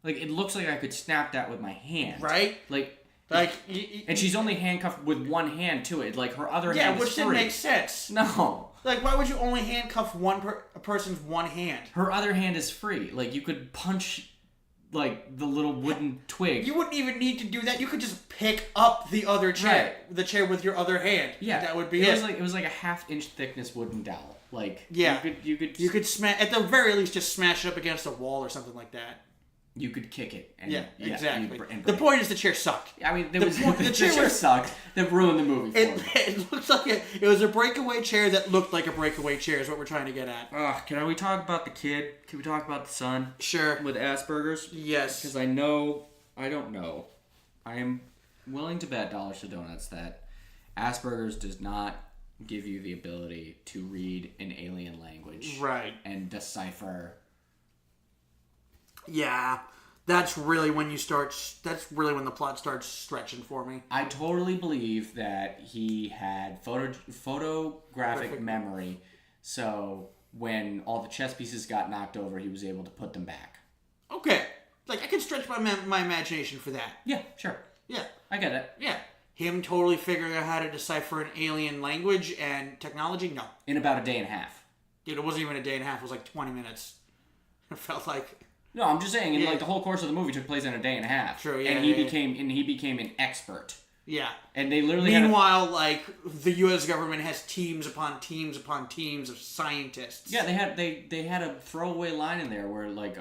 B: Like, it looks like I could snap that with my hand.
A: Right?
B: And she's only handcuffed with one hand to it. Like, her other hand is free.
A: Yeah, which didn't make sense.
B: No.
A: Like, why would you only handcuff a person's one hand?
B: Her other hand is free. Like, you could punch, like, the little wooden twig.
A: You wouldn't even need to do that. You could just pick up the other chair. Right. The chair with your other hand.
B: Yeah.
A: That would be it.
B: It was like a half-inch thickness wooden dowel. Like,
A: yeah.
B: You could
A: smash, at the very least, just smash it up against a wall or something like that.
B: You could kick it. And,
A: exactly. The point is the chair sucked.
B: I mean, the chair sucked. That ruined the movie for me.
A: It looks like it was a breakaway chair that looked like a breakaway chair is what we're trying to get at.
B: Can we talk about the kid? Can we talk about the son?
A: Sure.
B: With Asperger's?
A: Yes.
B: Because I don't know. I am willing to bet dollars to donuts that Asperger's does not give you the ability to read an alien language.
A: Right.
B: And decipher...
A: Yeah, that's really when the plot starts stretching for me.
B: I totally believe that he had photographic memory, so when all the chess pieces got knocked over, he was able to put them back.
A: Okay. Like, I can stretch my imagination for that.
B: Yeah, sure.
A: Yeah.
B: I get it.
A: Yeah. Him totally figuring out how to decipher an alien language and technology? No.
B: In about a day and a half.
A: Dude, it wasn't even a day and a half. It was like 20 minutes. It felt like...
B: No, I'm just saying, like, the whole course of the movie took place in a day and a half.
A: True, yeah.
B: And he became an expert.
A: Yeah.
B: And they literally
A: Meanwhile, like, the U.S. government has teams upon teams upon teams of scientists.
B: Yeah, they had a throwaway line in there where, like,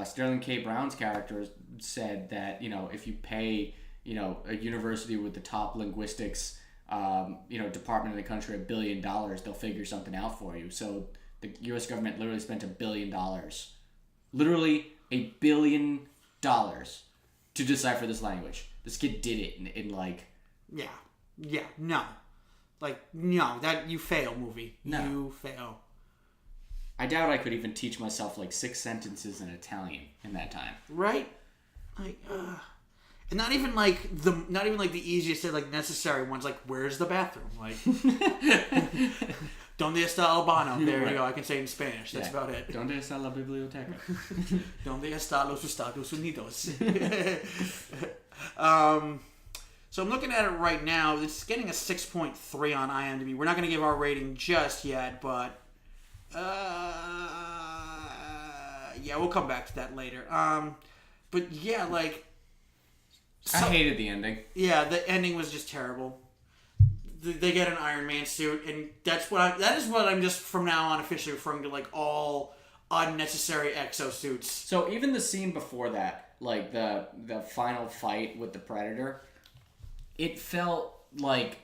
B: Sterling K. Brown's character said that, you know, if you pay a university with the top linguistics, department in the country, $1 billion, they'll figure something out for you. So the U.S. government literally spent $1 billion, literally $1 billion to decipher this language. This kid did it in like...
A: No. Like, no, that you fail, movie. No. You fail.
B: I doubt I could even teach myself like 6 sentences in Italian in that time.
A: Right? Like, and not even like the easiest, like necessary ones. Like, where's the bathroom? Like, ¿Dónde está el baño? There you go. I can say it in Spanish. That's about it.
B: ¿Dónde está la biblioteca?
A: ¿Dónde está los Estados Unidos? So I'm looking at it right now. It's getting a 6.3 on IMDb. We're not going to give our rating just yet, but we'll come back to that later. But yeah, like
B: I hated the ending.
A: Yeah, the ending was just terrible. They get an Iron Man suit, and that is what I'm just from now on officially referring to, like all unnecessary exosuits.
B: So even the scene before that, like the final fight with the Predator. It felt like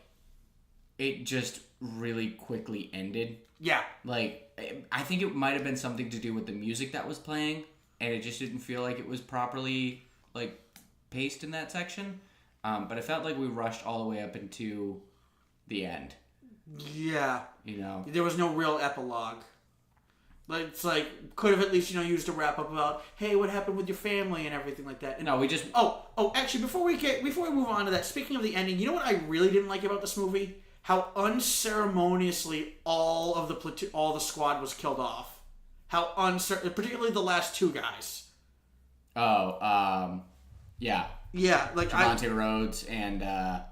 B: it just really quickly ended.
A: Yeah.
B: Like, I think it might have been something to do with the music that was playing, and it just didn't feel like it was properly, like, paced in that section. But it felt like we rushed all the way up into the end.
A: Yeah. There was no real epilogue. Like, it's like, could have at least, used a wrap up about, hey, what happened with your family and everything like that. And,
B: no, we just...
A: Actually, before we move on to that, speaking of the ending, you know what I really didn't like about this movie? How unceremoniously all the squad was killed off. Particularly the last 2 guys.
B: Yeah.
A: Yeah, like
B: Javante Rhodes and,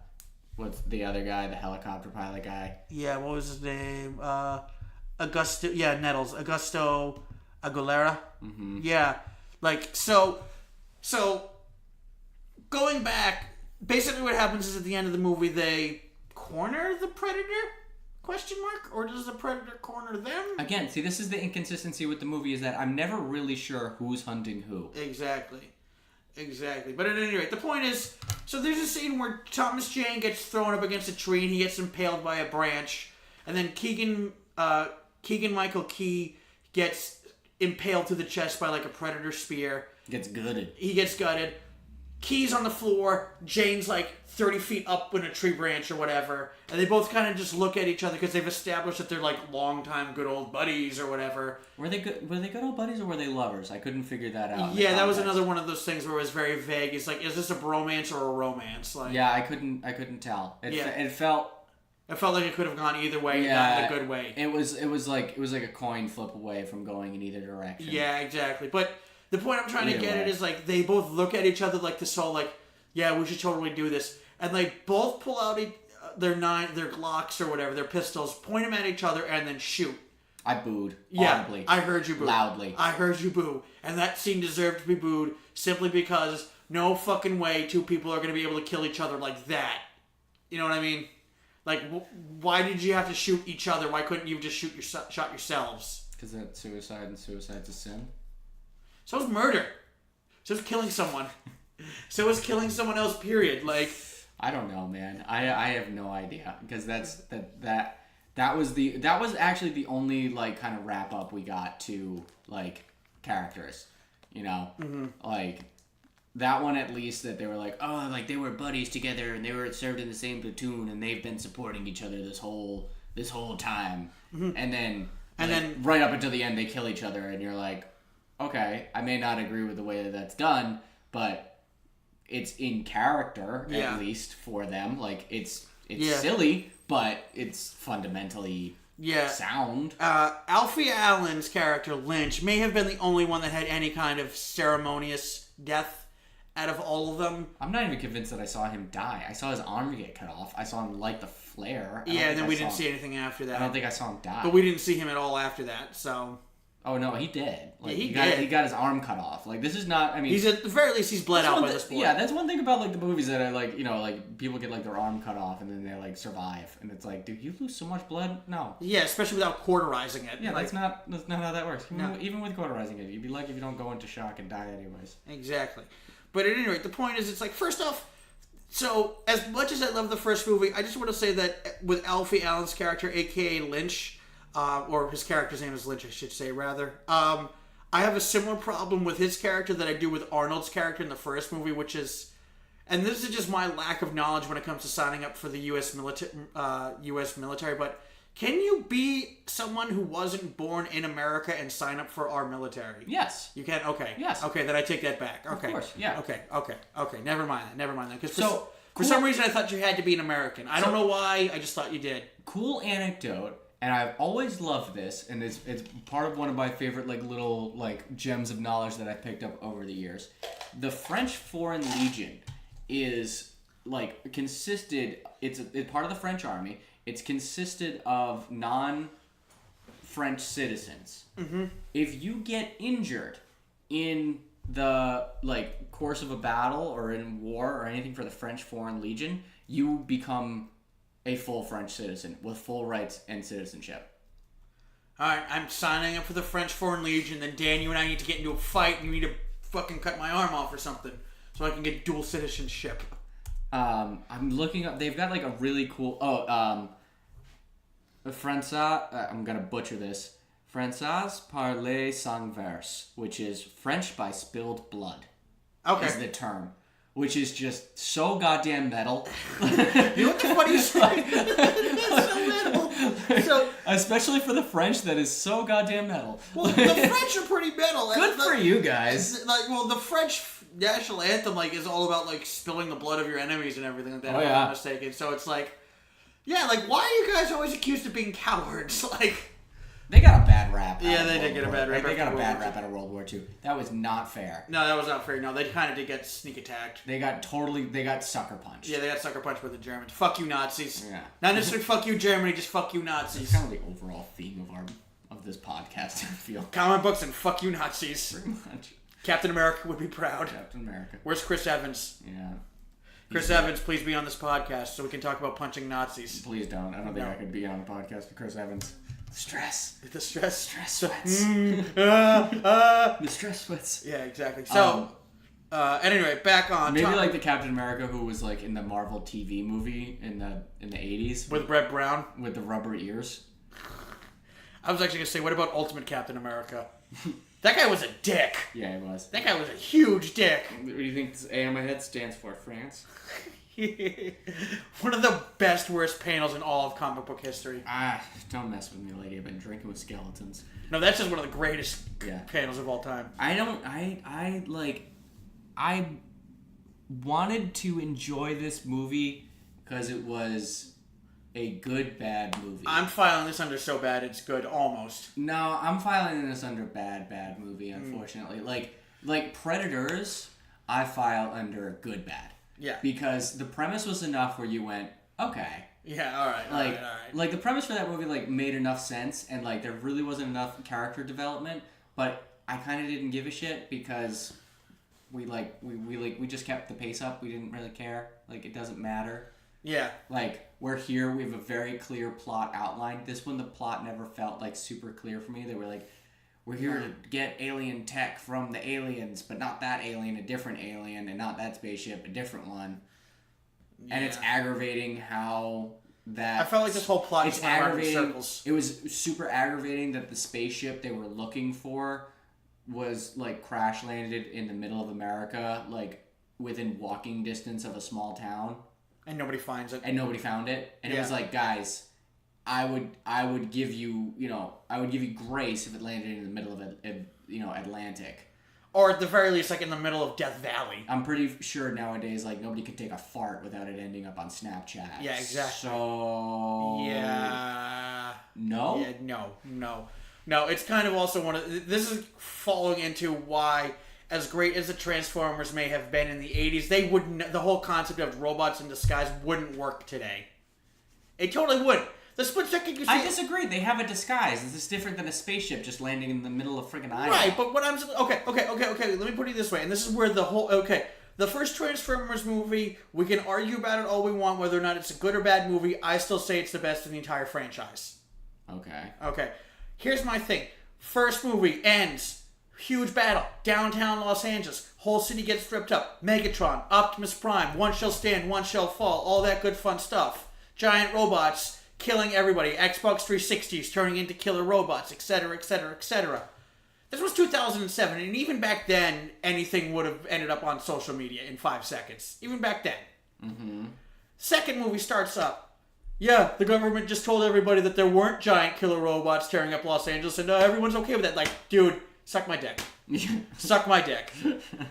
B: what's the other guy, the helicopter pilot guy?
A: Yeah, what was his name? Nettles. Augusto Aguilera.
B: Mm-hmm.
A: Yeah. Like, so going back, basically what happens is at the end of the movie, they corner the Predator? Question mark? Or does the Predator corner them?
B: Again, see, this is the inconsistency with the movie, is that I'm never really sure who's hunting who.
A: Exactly. But at any rate, the point is, so there's a scene where Thomas Jane gets thrown up against a tree and he gets impaled by a branch. And then Keegan-Michael Key gets impaled to the chest by like a Predator spear. He gets gutted. Key's on the floor. Jane's like 30 feet up in a tree branch or whatever. And they both kind of just look at each other because they've established that they're like longtime good old buddies or whatever.
B: Were they good old buddies or were they lovers? I couldn't figure that out.
A: Yeah, that was another one of those things where it was very vague. It's like, is this a bromance or a romance? Like,
B: yeah, I couldn't tell. It felt
A: like it could have gone either way, not in a good way.
B: It was like a coin flip away from going in either direction.
A: Yeah, exactly. But the point I'm trying to get at is like they both look at each other like this whole like, yeah, we should totally do this, and they both pull out their Glocks or whatever, their pistols, point them at each other, and then shoot.
B: I booed
A: audibly. I heard you boo.
B: Loudly.
A: I heard you boo. And that scene deserved to be booed simply because no fucking way 2 people are going to be able to kill each other like that. You know what I mean? Like, why did you have to shoot each other? Why couldn't you have just shot yourselves?
B: Because that's suicide, and suicide's a sin.
A: So is murder. So is killing someone. So is killing someone else, period. Like,
B: I don't know, man. I have no idea. Because that was actually the only, like, kind of wrap up we got to, like, characters.
A: Mm-hmm.
B: Like, that one at least, that they were like, oh, like they were buddies together and they were served in the same platoon and they've been supporting each other this whole time. Mm-hmm. And then right up until the end they kill each other and you're like, okay, I may not agree with the way that that's done, but it's in character at least for them. Like it's silly, but it's fundamentally sound.
A: Alfie Allen's character Lynch may have been the only one that had any kind of ceremonious death out of all of them.
B: I'm not even convinced that I saw him die. I saw his arm get cut off. I saw him light the flare.
A: And then we didn't see anything after that.
B: I don't think I saw him die.
A: But we didn't see him at all after that, so...
B: Oh, no, he did. Like,
A: he did.
B: He got his arm cut off. Like, this is not... I mean...
A: He's at the very least, he's bled out by this point.
B: Yeah, that's one thing about, like, the movies that are, like, like, people get, like, their arm cut off and then they, like, survive. And it's like, dude, you lose so much blood? No.
A: Yeah, especially without cauterizing it.
B: Yeah, that's not how that works. Even with cauterizing it, you'd be lucky if you don't go into shock and die anyways.
A: Exactly. But at any rate, the point is, it's like, first off, So, as much as I love the first movie, I just want to say that with Alfie Allen's character, a.k.a. Lynch, or his character's name is Lynch, I should say, rather, I have a similar problem with his character that I do with Arnold's character in the first movie, which is... And this is just my lack of knowledge when it comes to signing up for the U.S. military, but can you be someone who wasn't born in America and sign up for our military?
B: Yes.
A: You can? Okay.
B: Yes.
A: Okay, then I take that back. Okay.
B: Of course, yeah.
A: Okay. Never mind that. Because for some reason I thought you had to be an American. I don't know why, I just thought you did.
B: Cool anecdote, and I've always loved this, and it's part of one of my favorite little gems of knowledge that I've picked up over the years. The French Foreign Legion is it's part of the French army. It's consisted of non-French citizens. Mm-hmm. If you get injured in the course of a battle or in war or anything for the French Foreign Legion, you become a full French citizen with full rights and citizenship.
A: Alright, I'm signing up for the French Foreign Legion, then Dan, you and I need to get into a fight and you need to fucking cut my arm off or something. So I can get dual citizenship.
B: I'm looking up. They've got a really cool. Français. I'm gonna butcher this. Français par les sang vers, which is French by spilled blood.
A: Okay.
B: Is the term, which is just so goddamn metal.
A: You know what the funniest thing? That's so metal. So,
B: especially for the French, that is so goddamn metal.
A: Well, the French are pretty metal.
B: Good for you guys.
A: The French national anthem is all about spilling the blood of your enemies and everything like that.
B: Oh,
A: if I'm
B: yeah.
A: not mistaken. So it's why are you guys always accused of being cowards?
B: They got a bad rap.
A: Yeah, they did get a bad rap.
B: They got a bad rap out of World War II. That was not fair.
A: No, that was not fair. No, they kind of did get sneak attacked.
B: They got sucker punched.
A: Yeah, they got sucker punched by the Germans. Fuck you, Nazis.
B: Yeah.
A: Not necessarily fuck you, Germany, just fuck you, Nazis.
B: It's kind of the overall theme of this podcast, I feel.
A: Comic books and fuck you, Nazis.
B: Pretty much.
A: Captain America would be proud.
B: Captain America.
A: Where's Chris Evans?
B: Yeah.
A: Chris Evans, please be on this podcast so we can talk about punching Nazis.
B: Please don't. I don't think I could be on a podcast with Chris Evans. Stress.
A: The stress
B: sweats. The stress sweats.
A: Yeah, exactly. So, anyway, back on.
B: Maybe the Captain America who was in the Marvel TV movie in the 80s
A: with Brett Brown
B: with the rubber ears.
A: I was actually gonna say, what about Ultimate Captain America? That guy was a dick.
B: Yeah, he was.
A: That guy was a huge dick.
B: What do you think this A on my head stands for? France?
A: One of the best, worst panels in all of comic book history.
B: Don't mess with me, lady. I've been drinking with skeletons.
A: No, that's just one of the greatest panels of all time.
B: I wanted to enjoy this movie because it was a good, bad movie.
A: I'm filing this under so bad it's good, almost.
B: No, I'm filing this under bad movie, unfortunately. Like Predators, I file under good, bad.
A: Yeah.
B: Because the premise was enough where you went, okay.
A: Yeah, alright, all right.
B: Like, the premise for that movie, made enough sense, and, there really wasn't enough character development, but I kind of didn't give a shit because we just kept the pace up. We didn't really care. It doesn't matter.
A: Yeah.
B: We're here, we have a very clear plot outline. This one, the plot never felt, super clear for me. They were we're here to get alien tech from the aliens, but not that alien, a different alien, and not that spaceship, a different one. Yeah. And it's aggravating how that...
A: I felt like this whole plot
B: is
A: went around in circles.
B: It was super aggravating that the spaceship they were looking for was, crash landed in the middle of America, within walking distance of a small town.
A: And nobody finds it.
B: And nobody found it. And it was guys, I would give you, I would give you grace if it landed in the middle of Atlantic.
A: Or at the very least, in the middle of Death Valley.
B: I'm pretty sure nowadays, nobody can take a fart without it ending up on Snapchat.
A: Yeah, exactly.
B: So...
A: Yeah.
B: No?
A: Yeah, no. It's kind of also this is falling into why... As great as the Transformers may have been in the 80s, the whole concept of robots in disguise wouldn't work today. It totally wouldn't. The split second you see...
B: I disagree. They have a disguise. This is different than a spaceship just landing in the middle of friggin' Iowa.
A: Right, but what I'm... Okay. Let me put it this way. And this is where the whole... Okay. The first Transformers movie, we can argue about it all we want, whether or not it's a good or bad movie. I still say it's the best in the entire franchise.
B: Okay.
A: Okay. Here's my thing. First movie ends... Huge battle. Downtown Los Angeles. Whole city gets ripped up. Megatron, Optimus Prime, one shall stand, one shall fall. All that good fun stuff. Giant robots killing everybody. Xbox 360s turning into killer robots, etc., etc., etc. This was 2007, and even back then, anything would have ended up on social media in 5 seconds. Even back then.
B: Mm-hmm.
A: Second movie starts up. Yeah, the government just told everybody that there weren't giant killer robots tearing up Los Angeles, and everyone's okay with that. Like, dude, suck my dick. Suck my dick.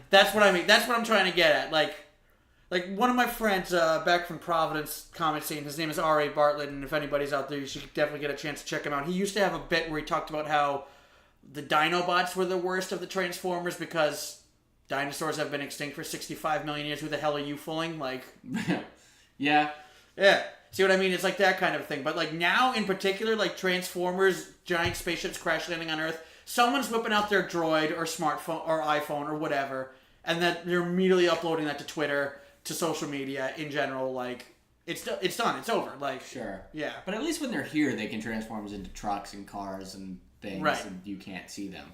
A: That's what I mean. That's what I'm trying to get at. Like one of my friends back from Providence comic scene, his name is R.A. Bartlett, and if anybody's out there, you should definitely get a chance to check him out. He used to have a bit where he talked about how the Dinobots were the worst of the Transformers because dinosaurs have been extinct for 65 million years. Who the hell are you fooling? Like,
B: yeah.
A: See what I mean? It's like that kind of thing. But like now in particular, like Transformers, giant spaceships crash landing on Earth, someone's whipping out their droid or smartphone or iPhone or whatever, and then they're immediately uploading that to Twitter, to social media in general. Like, it's done. It's over. Like,
B: sure.
A: Yeah.
B: But at least when they're here, they can transform into trucks and cars and things,
A: right.
B: And you can't see them.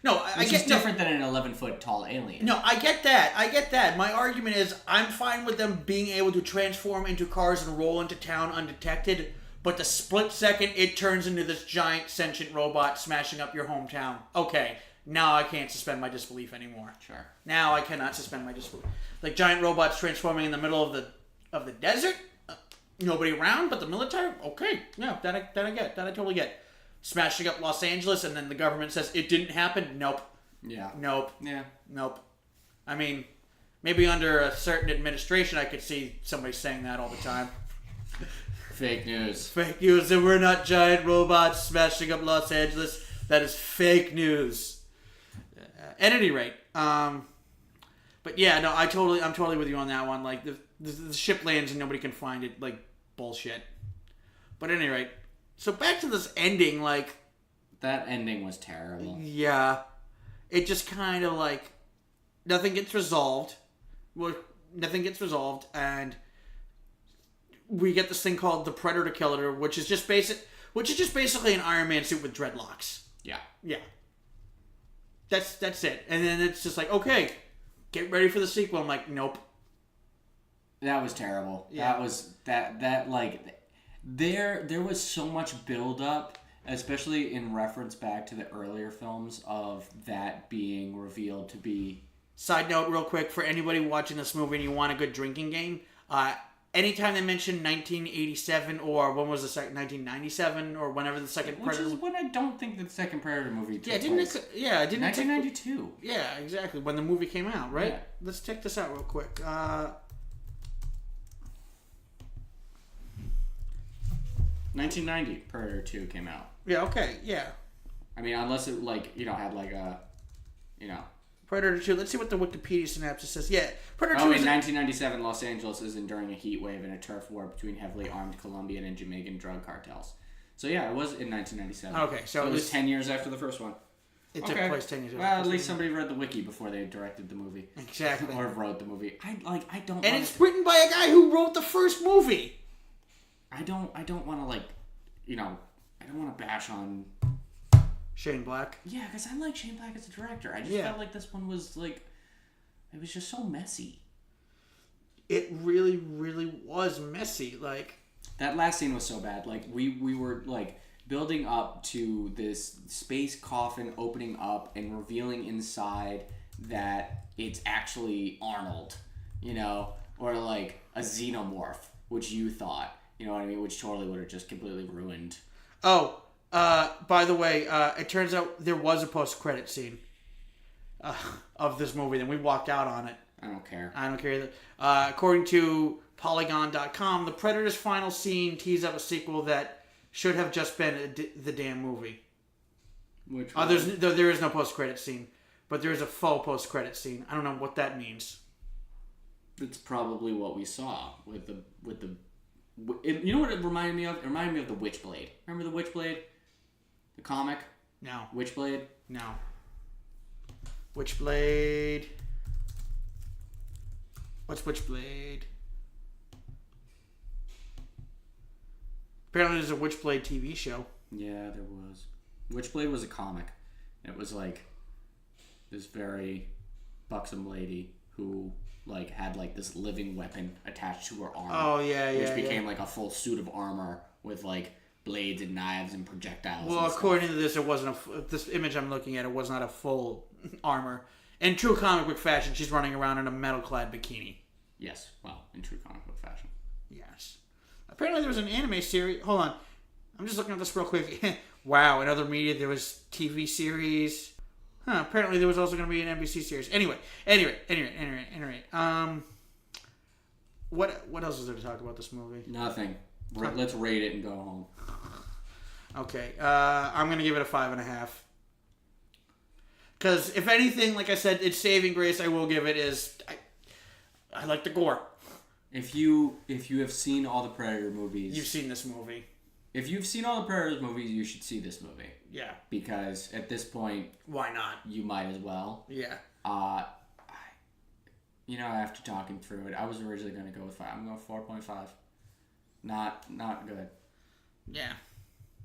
A: No, I get
B: different than an 11-foot tall alien.
A: No, I get that. My argument is I'm fine with them being able to transform into cars and roll into town undetected, but the split second it turns into this giant sentient robot smashing up your hometown. Okay, now I can't suspend my disbelief anymore.
B: Sure.
A: Now I cannot suspend my disbelief. Like giant robots transforming in the middle of the desert, nobody around but the military. Okay, yeah, that I get. That I totally get. Smashing up Los Angeles, and then the government says it didn't happen? Nope.
B: Yeah.
A: Nope.
B: Yeah.
A: Nope. I mean, maybe under a certain administration I could see somebody saying that all the time.
B: Fake news.
A: Fake news, and we're not giant robots smashing up Los Angeles. That is fake news. At any rate, but yeah, no, I'm totally with you on that one. Like, the ship lands and nobody can find it. Like, bullshit. But at any rate, so back to this ending, like...
B: That ending was terrible.
A: Yeah. It just kind of, like... Nothing gets resolved. Well, nothing gets resolved, and... We get this thing called the Predator Killer, which is just basically an Iron Man suit with dreadlocks.
B: Yeah.
A: Yeah. That's it. And then it's just like, okay, get ready for the sequel. I'm like, nope.
B: That was terrible.
A: Yeah.
B: That was... That like... There was so much build-up, especially in reference back to the earlier films, of that being revealed to be...
A: Side note, real quick, for anybody watching this movie and you want a good drinking game, anytime they mention 1987 or when was the second, 1997 or whenever the second Predator...
B: Which is when I don't think the second Predator movie took place.
A: Didn't
B: 1992.
A: Yeah, exactly, when the movie came out, right?
B: Yeah.
A: Let's check this out real quick.
B: 1990, Predator 2 came out.
A: Yeah, okay, yeah.
B: I mean, unless it, like, had, like, a,
A: Predator 2, let's see what the Wikipedia synopsis says. Yeah, Predator 2
B: in 1997, Los Angeles is enduring a heat wave and a turf war between heavily armed Colombian and Jamaican drug cartels. So, yeah, it was in 1997.
A: Okay, so
B: it was 10 years after the first one.
A: It took place 10 years ago.
B: Well, at least somebody read the wiki before they directed the movie.
A: Exactly.
B: Or wrote the movie. I don't.
A: And it's written by a guy who wrote the first movie.
B: I don't want to, like, I don't want to bash on
A: Shane Black.
B: Yeah, because I like Shane Black as a director. I just felt like this one was, like, it was just so messy.
A: It really, really was messy. Like,
B: that last scene was so bad. Like, we were, like, building up to this space coffin opening up and revealing inside that it's actually Arnold, or, like, a xenomorph, which you thought. You know what I mean? Which totally would have just completely ruined.
A: Oh, by the way, it turns out there was a post-credit scene of this movie, and we walked out on it.
B: I don't care.
A: I don't care either. According to Polygon.com, the Predator's final scene teased up a sequel that should have just been the damn movie.
B: Which
A: there is no post-credit scene, but there is a faux post-credit scene. I don't know what that means.
B: It's probably what we saw with the. You know what it reminded me of? It reminded me of the Witchblade. Remember the Witchblade? The comic?
A: No.
B: Witchblade?
A: No. Witchblade. What's Witchblade? Apparently there's a Witchblade TV show.
B: Yeah, there was. Witchblade was a comic. It was like this very buxom lady who like had like this living weapon attached to her arm.
A: Oh yeah,
B: which became like a full suit of armor with like blades and knives and projectiles.
A: Well,
B: and
A: according to this, it wasn't this image I'm looking at. It was not a full armor. In true comic book fashion, she's running around in a metal-clad bikini.
B: Yes, well, in true comic book fashion.
A: Yes. Apparently, there was an anime series. Hold on, I'm just looking at this real quick. Wow, in other media, there was TV series. Apparently, there was also going to be an NBC series. Anyway. What else is there to talk about this movie?
B: Nothing. Let's rate it and go home.
A: Okay, I'm going to give it a 5.5. Because if anything, like I said, its saving grace I will give it is I like the gore.
B: If you have seen all the Predator movies,
A: you've seen this movie.
B: If you've seen all the Predator movies, you should see this movie.
A: Yeah.
B: Because at this point,
A: why not? You
B: might as well.
A: Yeah.
B: After talking through it, I was originally going to go with 5. I'm going 4.5. Not good.
A: Yeah.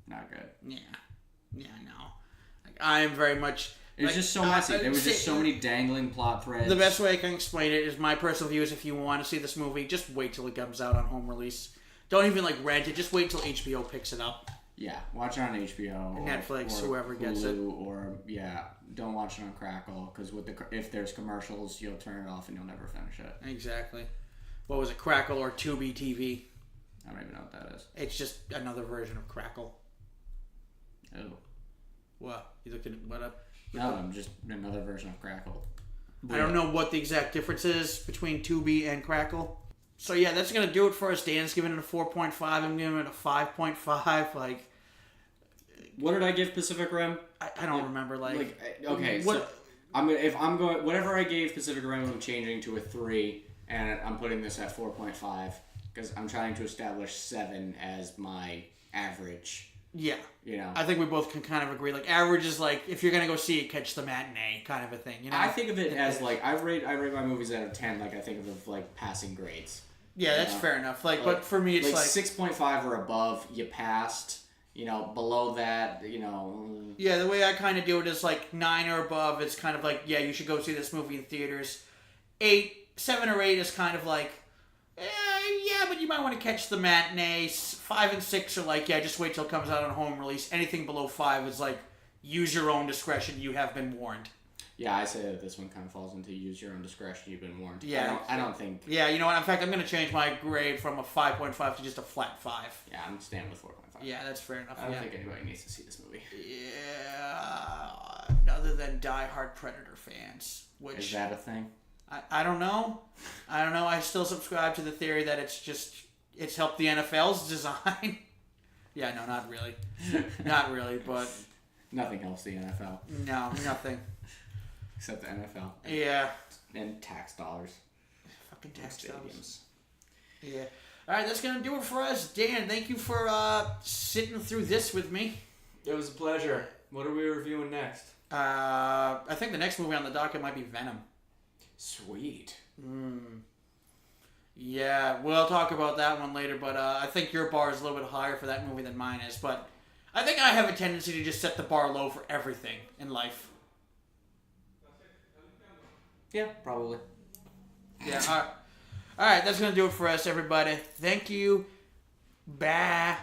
B: Not good.
A: Yeah. Yeah, I know. Like, I am very much.
B: It was just so messy. There was just so many dangling plot threads.
A: The best way I can explain it is my personal view is if you want to see this movie, just wait till it comes out on home release. Don't even rent it. Just wait till HBO picks it up.
B: Yeah, watch it on HBO, or
A: Netflix, or whoever
B: Hulu,
A: gets it.
B: Or don't watch it on Crackle because if there's commercials, you'll turn it off and you'll never finish it.
A: Exactly. What was it, Crackle or Tubi TV?
B: I don't even know what that is.
A: It's just another version of Crackle.
B: Oh.
A: What? You looked at what up?
B: No, I'm just another version of Crackle.
A: I don't know what the exact difference is between Tubi and Crackle. So yeah, that's gonna do it for us. Dan's giving it a 4.5. I'm giving it a 5.5. Like,
B: what did I give Pacific Rim?
A: I don't remember.
B: Okay, so whatever I gave Pacific Rim, I'm changing to a 3, and I'm putting this at 4.5 because I'm trying to establish 7 as my average.
A: Yeah. I think we both can kind of agree. Like, average is if you're gonna go see it, catch the matinee kind of a thing.
B: I think of it as I rate my movies out of 10. I think of passing grades.
A: Yeah, that's fair enough. But for me, it's
B: 6.5 or above, you passed. Below that,
A: Yeah, the way I kind of do it is 9 or above. It's kind of you should go see this movie in theaters. 7 or 8 is kind of yeah, but you might want to catch the matinees. 5 and 6 are just wait till it comes out on home release. Anything below 5 is use your own discretion. You have been warned.
B: Yeah, I say that this one kind of falls into use your own discretion. You've been warned.
A: Yeah,
B: I don't think.
A: Yeah, you know what? In fact, I'm going to change my grade from a 5.5 to just a flat 5.
B: Yeah, I'm staying with 4.5.
A: Yeah, that's fair enough.
B: I don't think anybody needs to see this movie.
A: Yeah, other than die-hard Predator fans. Which
B: is that a thing?
A: I don't know. I still subscribe to the theory that it's helped the NFL's design. Yeah, no, not really. Not really, but
B: nothing helps the NFL.
A: No, nothing.
B: Except the NFL.
A: Yeah.
B: And tax dollars.
A: Fucking tax dollars. Yeah. All right, that's going to do it for us. Dan, thank you for sitting through this with me.
C: It was a pleasure. What are we reviewing next?
A: I think the next movie on the docket might be Venom.
B: Sweet.
A: Yeah, we'll talk about that one later, but I think your bar is a little bit higher for that movie than mine is, but I think I have a tendency to just set the bar low for everything in life.
B: Yeah, probably.
A: Yeah, all right, that's going to do it for us, everybody. Thank you. Bye.